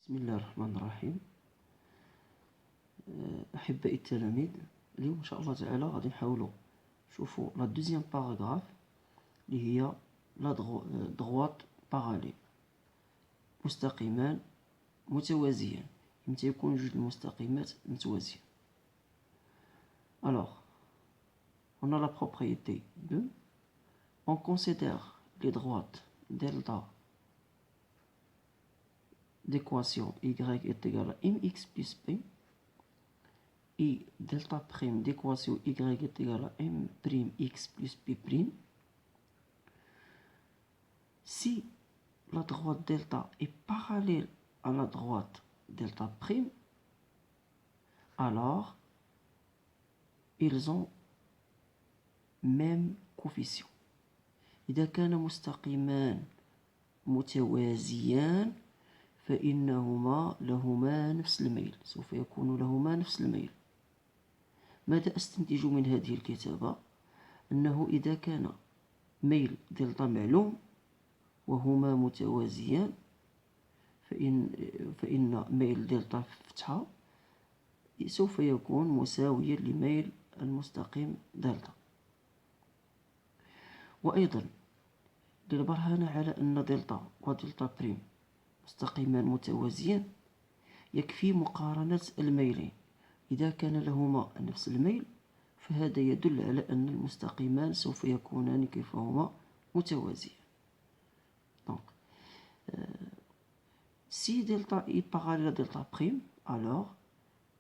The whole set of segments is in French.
بسم الله الرحمن الرحيم. أحبائي التلاميذ، اليوم إن شاء الله تعالى غادي نحاولوا نشوفوا لا دوزيام باراغراف اللي هي لا دغوات باراليل، مستقيمان متوازيان. إمتى يكون جوج المستقيمات متوازيين؟ Alors, on a la propriété de, on considère les droites delta d'équation y est égal à mx plus p et delta prime d'équation y est égal à m prime x plus p prime. Si la droite delta est parallèle à la droite delta prime, alors ils ont même coefficient. إذا كان مستقيمان متوازيان فإنهما لهما نفس الميل، سوف يكون لهما نفس الميل. ماذا أستنتج من هذه الكتابة؟ أنه إذا كان ميل دلتا معلوم وهما متوازيان فإن ميل دلتا فتحة سوف يكون مساويا لميل المستقيم دلتا. وأيضا للبرهان على أن دلتا ودلتا بريم مستقيمان متوازيان يكفي مقارنة الميلين. إذا كان لهما نفس الميل فهذا يدل على أن المستقيمان سوف يكونان كيفهما متوازيان. Donc, si delta est parallèle à delta prime, alors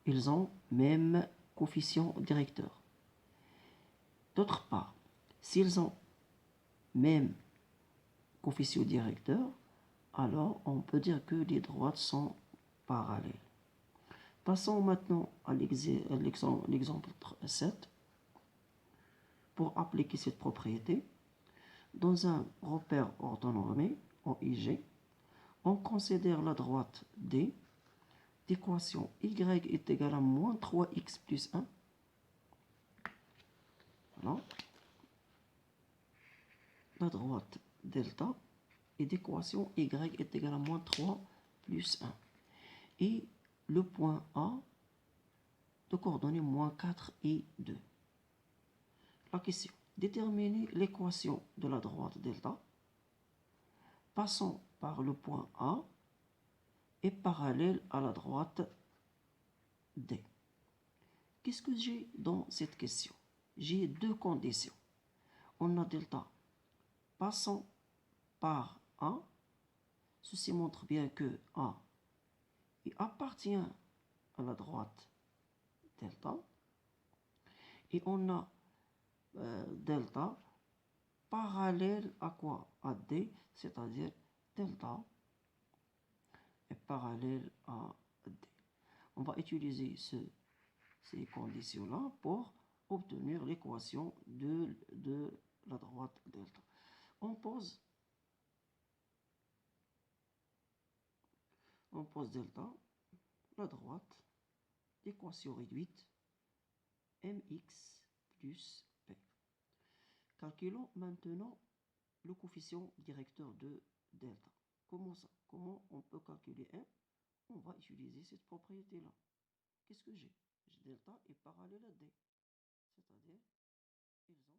ils ont même coefficient directeur. D'autre part, s'ils ont même coefficient directeur, alors on peut dire que les droites sont parallèles. Passons maintenant à l'exemple 7. Pour appliquer cette propriété, dans un repère orthonormé, OIG, on considère la droite D d'équation y est égale à moins 3x plus 1. Voilà. La droite delta et d'équation y est égale à moins 3 plus 1. Et le point A de coordonnées moins 4 et 2. La question: déterminer l'équation de la droite delta passant par le point A est parallèle à la droite D. Qu'est-ce que j'ai dans cette question? J'ai deux conditions. On a delta passant par A. Ceci montre bien que A appartient à la droite delta. Et on a delta parallèle à quoi? À D, c'est-à-dire delta est parallèle à D. On va utiliser ces conditions-là pour obtenir l'équation de la droite delta. On pose delta, la droite, l'équation réduite, mx plus p. Calculons maintenant le coefficient directeur de delta. Comment ça? Comment on peut calculer 1? On va utiliser cette propriété-là. Qu'est-ce que j'ai? Delta est parallèle à D, c'est-à-dire ils ont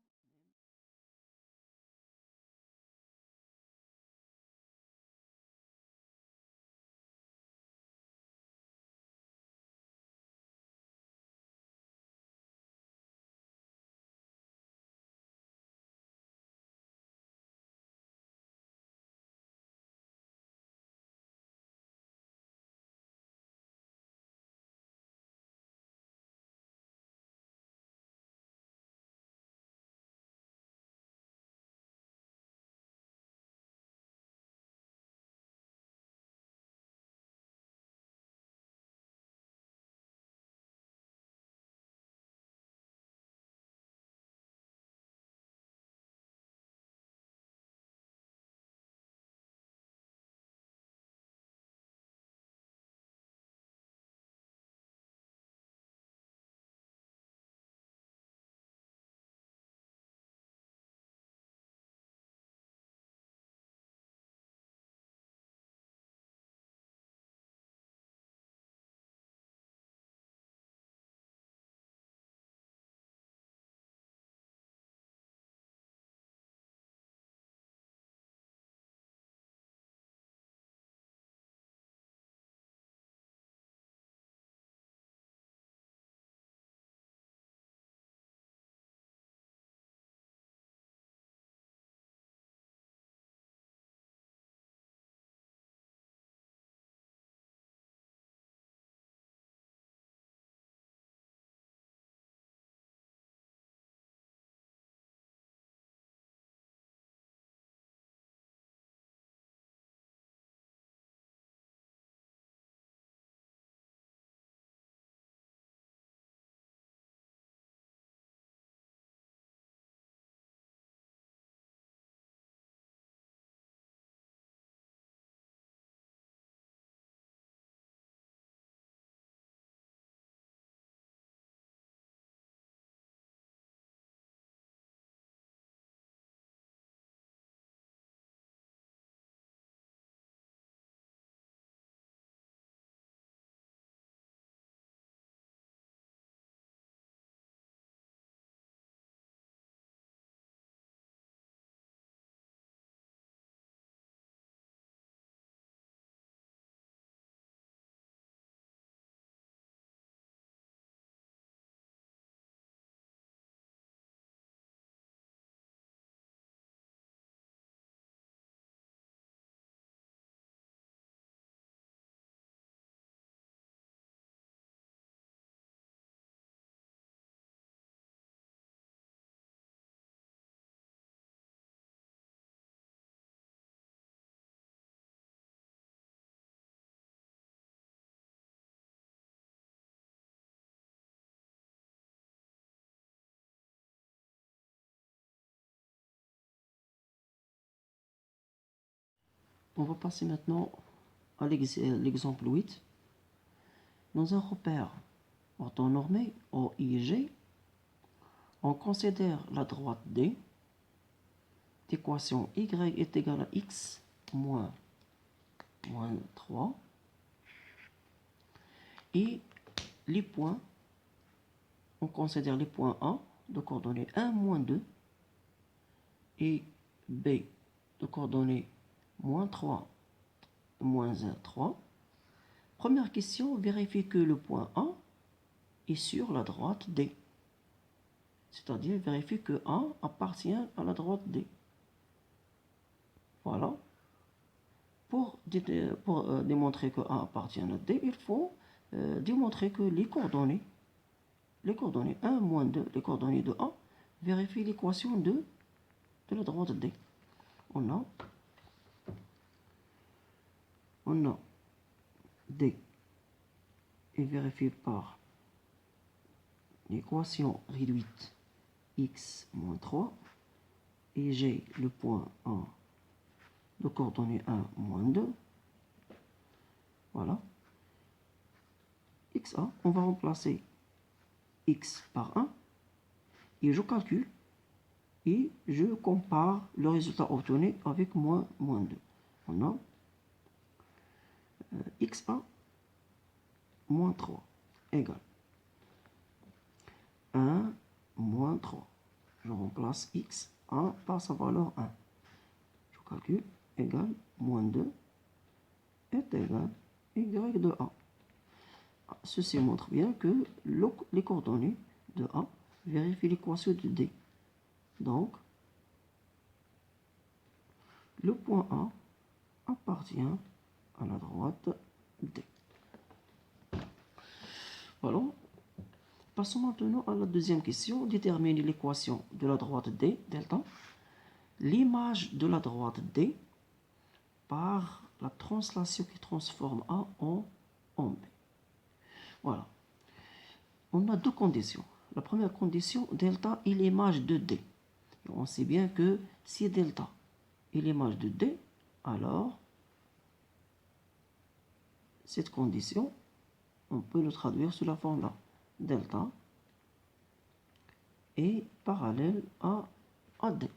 On va passer maintenant à l'exemple 8. Dans un repère orthonormé OIG, on considère la droite D d'équation y est égale à x moins 3 et les points, on considère les points A de coordonnées 1, moins 2 et B de coordonnées moins 3, moins 1, 3. Première question, vérifie que le point A est sur la droite D. C'est-à-dire, vérifie que A appartient à la droite D. Voilà. Pour démontrer que A appartient à D, il faut démontrer que les coordonnées 1, moins 2, les coordonnées de A, vérifient l'équation de la droite D. On a D est vérifié par l'équation réduite x moins 3 et j'ai le point A de coordonnées 1, moins 2. Voilà. XA, on va remplacer x par 1 et je calcule et je compare le résultat obtenu avec moins 2. On a XA moins 3 égale 1 moins 3. Je remplace XA par sa valeur 1. Je calcule égale moins 2 est égal Y de A. Ceci montre bien que les coordonnées de A vérifient l'équation de D. Donc, le point A appartient à la droite D. Voilà. Passons maintenant à la deuxième question. Déterminer l'équation de la droite D, delta. L'image de la droite D par la translation qui transforme A en B. Voilà. On a deux conditions. La première condition, delta est l'image de D. Et on sait bien que si delta est l'image de D, alors cette condition, on peut le traduire sous la forme là. Delta est parallèle à D.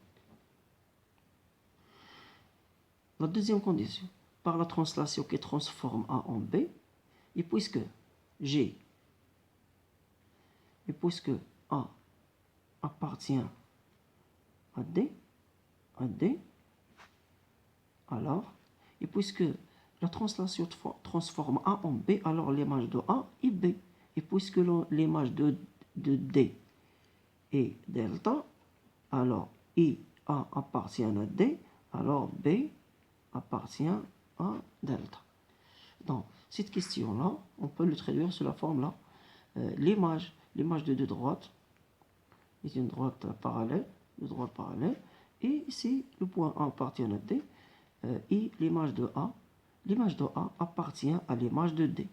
La deuxième condition, par la translation qui transforme A en B, et puisque A appartient à D, alors, et puisque la translation transforme A en B, alors l'image de A est B. Et puisque l'image de D est delta, alors A appartient à D, alors B appartient à delta. Donc, cette question-là, on peut le traduire sous la forme là. L'image de deux droites est une droite parallèle, et ici, le point A appartient à D, et l'image de A appartient à l'image de D.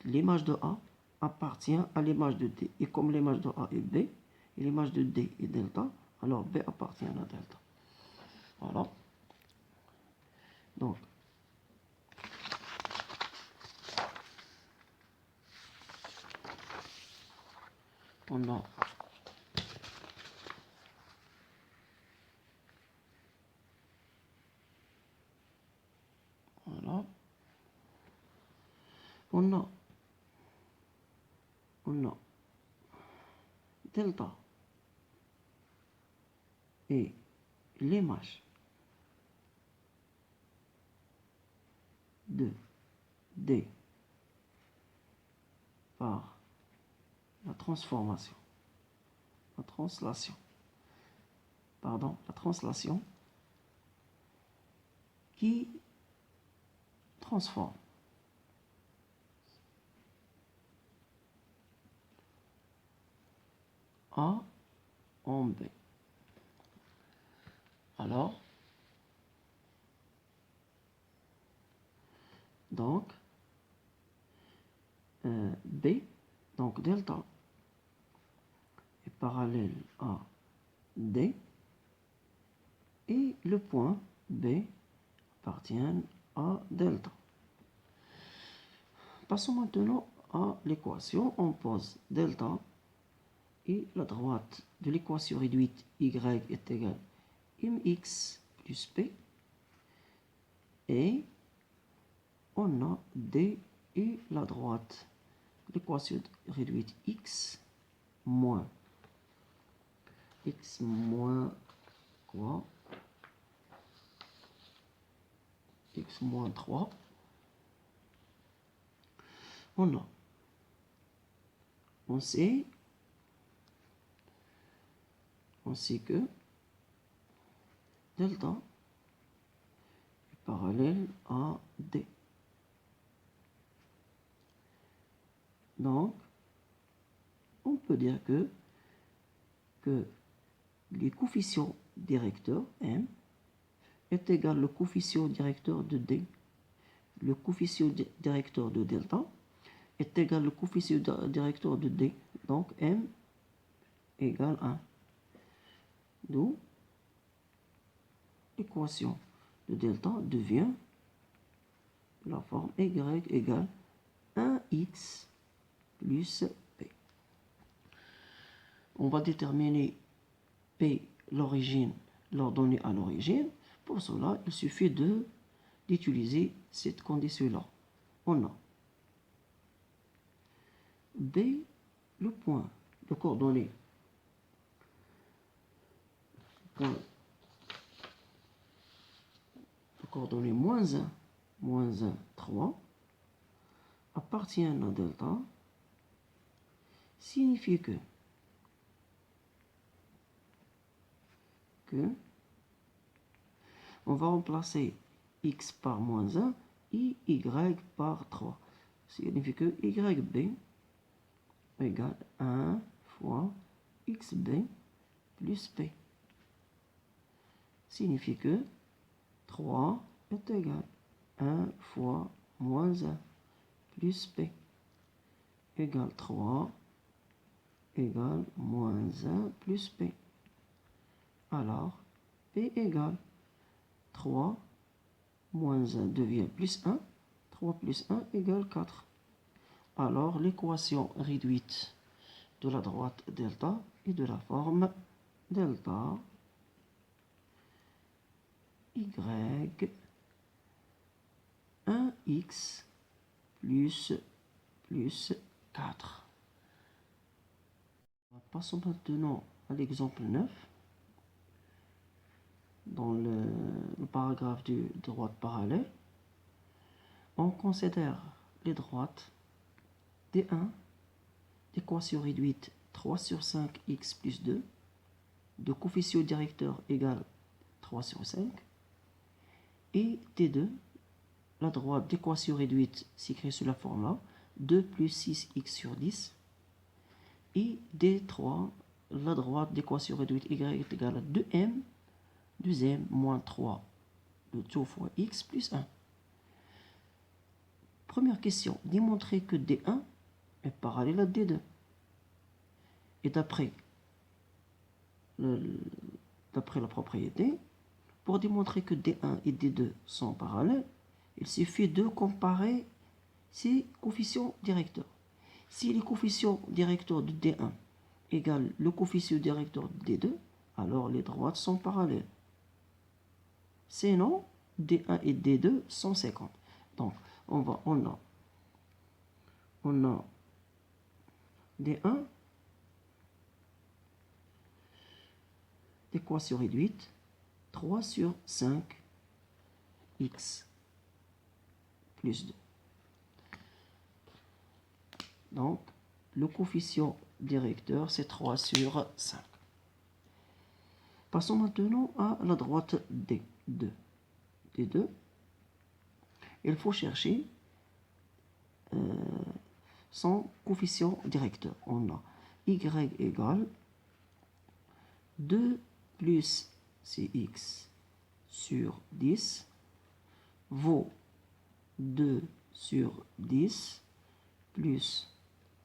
L'image de A appartient à l'image de D. Et comme l'image de A est B, et l'image de D est delta, alors B appartient à delta. Voilà. Donc, on a voilà. On a delta et l'image de D par la translation qui transforme A en B. Alors, donc, B, donc delta, est parallèle à D, et le point B appartiennent à delta. Passons maintenant à l'équation. On pose delta et la droite de l'équation réduite y est égale mx plus p. Et on a d et la droite de l'équation réduite x moins quoi? X moins 3. On sait que delta est parallèle à d. Donc, on peut dire que les coefficients directeurs m est égal au coefficient directeur de d. Le coefficient directeur de delta est égal au coefficient directeur de d. Donc m égale 1. D'où l'équation de delta devient de la forme y égale 1x plus p. On va déterminer p, l'origine, l'ordonnée à l'origine. Pour cela, il suffit d'utiliser cette condition-là. On a b, le point de coordonnée, moins 1, 3, appartiennent à delta, signifie que on va remplacer x par moins 1 et y par 3. Signifie que yb égale 1 fois xb plus p. Signifie que 3 est égal à 1 fois moins 1 plus p égale 3 égale moins 1 plus p. Alors, p égale 3 moins 1 devient plus 1. 3 plus 1 égale 4. Alors, l'équation réduite de la droite delta est de la forme delta y 1x plus 4. Passons maintenant à l'exemple 9. Dans le paragraphe de droite parallèle, on considère les droites D1 d'équation réduite 3 sur 5 x plus 2 de coefficient directeur égale 3 sur 5 et D2 la droite d'équation réduite s'écrit sous la forme là 2 plus 6x sur 10 et D3 la droite d'équation réduite y est égale à 2m 2m moins 3 de 2 fois x plus 1. Première question, démontrer que D1 est parallèle à D2. Et d'après la propriété, pour démontrer que D1 et D2 sont parallèles, il suffit de comparer ces coefficients directeurs. Si les coefficients directeurs de D1 égale le coefficient directeur de D2, alors les droites sont parallèles. Sinon, D1 et D2 sont 50. Donc, on a D1 d'équation réduite 3 sur 5 x plus 2. Donc, le coefficient directeur, c'est 3 sur 5. Passons maintenant à la droite D2. D2, il faut chercher son coefficient directeur. On a y égale 2 plus cx sur 10 vaut 2 sur 10 plus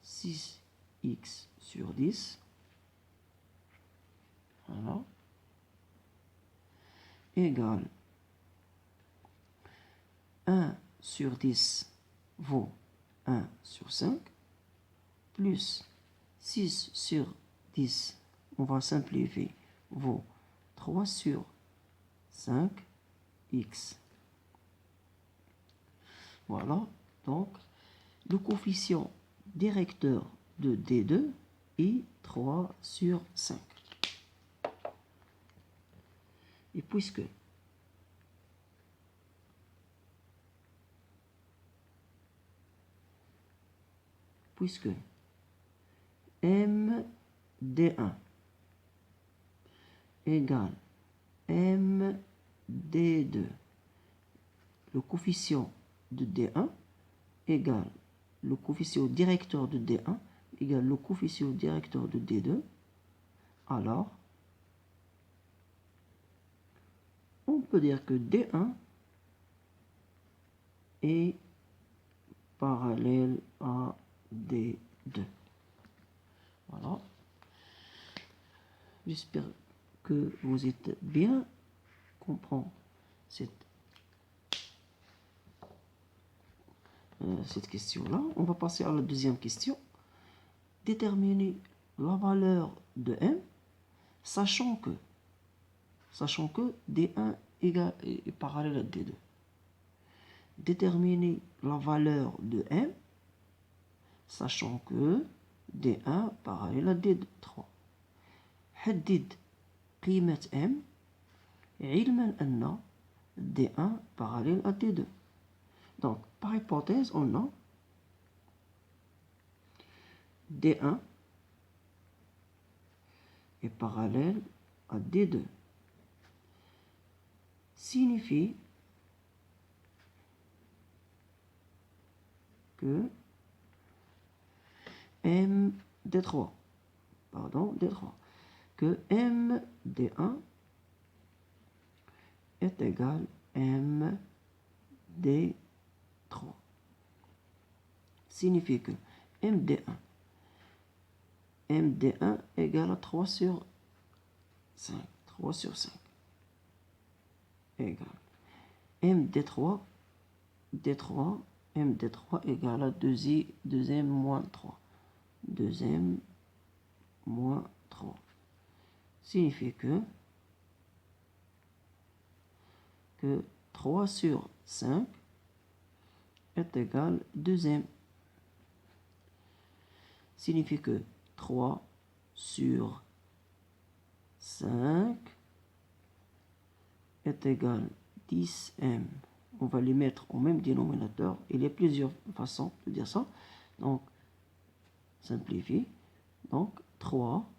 6x sur 10. Voilà. Égale 1 sur 10 vaut 1 sur 5, plus 6 sur 10, on va simplifier, vaut 3 sur 5x. Voilà, donc le coefficient directeur de D2 est 3 sur 5. Et puisque MD1 égale MD2, le coefficient de D1 égale le coefficient directeur de D1 égale le coefficient directeur de D2, alors on peut dire que D1 est parallèle à D2. Voilà. J'espère que vous êtes bien compris cette question-là. On va passer à la deuxième question. Déterminer la valeur de M, sachant que D1 est parallèle à D2. Déterminer la valeur de M, sachant que D1 parallèle à D3. حدد قيمة M علما أن D1 parallèle à D2. Donc, par hypothèse, on a D1 est parallèle à D2. Signifie que D3, que MD1 est égal à MD3. Signifie que MD1 égale à 3 sur 5. 3 sur 5 égale MD3 égale à 2m moins 3. 2m moins 3. Signifie que 3 sur 5 est égal à 2m. Signifie que 3 sur 5 est égal à 10m. On va les mettre au même dénominateur. Il y a plusieurs façons de dire ça. Donc, simplifie. Donc, 3